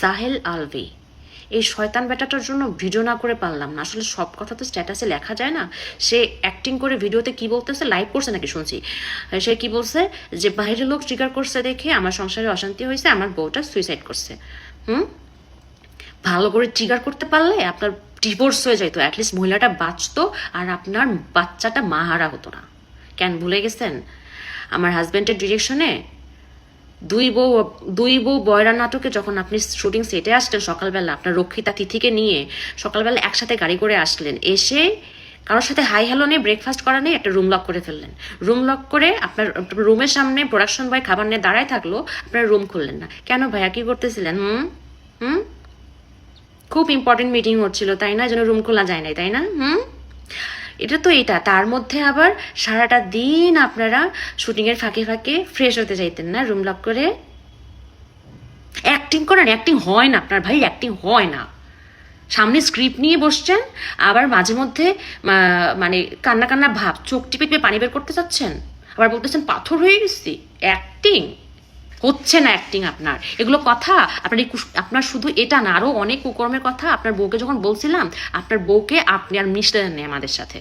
জাহেল আলভি, এই শয়তান বেটাটার জন্য ভিডিও না করে পারলাম না। আসলে সব কথা তো স্ট্যাটাসে লেখা যায় না। সে অ্যাক্টিং করে ভিডিওতে কি বলতেছে, লাইভ করছে নাকি শুনছি, সে কি বলছে যে বাইরের লোক ট্রিগার করছে দেখে আমার সংসারে অশান্তি হয়েছে, আমার বউটা সুইসাইড করছে। ভালো করে ট্রিগার করতে পারলে আপনার ডিভোর্স হয়ে যেত, অ্যাটলিস্ট মহিলাটা বাঁচতো আর আপনার বাচ্চাটা মাহারা হতো না। কেন ভুলে গেছেন আমার হাজব্যান্ডের ডিরেকশনে দুই বউ বয়রা নাটকে যখন আপনি শুটিং সেটে আসলেন সকালবেলা, আপনার রক্ষিতা তিথিকে নিয়ে সকালবেলা একসাথে গাড়ি করে আসলেন, এসে কারোর সাথে হাই হ্যালো নেই, ব্রেকফাস্ট করা নেই, একটা রুম লক করে ফেললেন। রুম লক করে আপনার রুমের সামনে প্রোডাকশন বয় খাবার নিয়ে দাঁড়ায় থাকলো, আপনার রুম খুললেন না কেন ভাইয়া? কি করতেছিলেন? খুব ইম্পর্টেন্ট মিটিং হচ্ছিল তাই না, যেন রুম খোলা যায় নাই তাই না? এটা তার মধ্যে আবার সারাটা দিন আপনারা শুটিংয়ের ফাঁকে ফাঁকে ফ্রেশ হতে চাইতেন না, রুম লক করে অ্যাক্টিং করেন। অ্যাক্টিং হয় না আপনার ভাই, অ্যাক্টিং হয় না। সামনে স্ক্রিপ্ট নিয়ে বসছেন, আবার মাঝে মধ্যে মানে কান্না কান্না ভাব, চোখ টিপে টিপে পানি বের করতে চাচ্ছেন, আবার বলতেছেন পাথর হয়ে গেছি। অ্যাক্টিং হচ্ছে না, অ্যাক্টিং আপনার এগুলো কথা। আপনার শুধু এটা না, আরো অনেক কুকর্মের কথা আপনার বউকে যখন বলছিলাম, আপনার বউকে আপনি আর মিশতে দেননি আমাদের সাথে।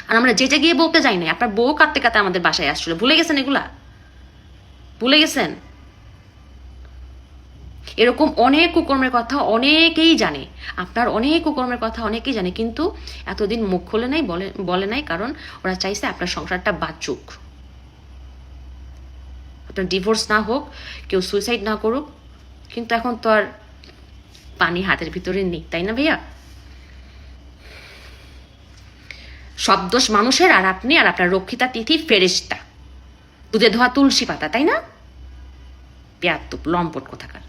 আর আমরা যেটা গিয়ে বলতে যাই না, আপনার বউ কাঁদতে কাঁদতে আমাদের বাসায় আসছিল। ভুলে গেছেন এগুলা? ভুলে গেছেন? এরকম অনেক কুকর্মের কথা অনেকেই জানে, আপনার অনেক কুকর্মের কথা অনেকেই জানে, কিন্তু এতদিন মুখ খোলে নাই, বলে নাই, কারণ ওরা চাইছে আপনার সংসারটা বাঁচুক, আপনার ডিভোর্স না হোক, কেউ সুইসাইড না করুক। কিন্তু এখন তো আর পানি হাতের ভিতরে নেই, তাই না ভাইয়া? সব দোষ মানুষের, আর আপনি আর আপনার রক্ষিতা তিথি ফেরেশতা, দুধে ধোয়া তুলসী পাতা, তাই না? পেয়াত্তুপ লম্পট কোথাকার।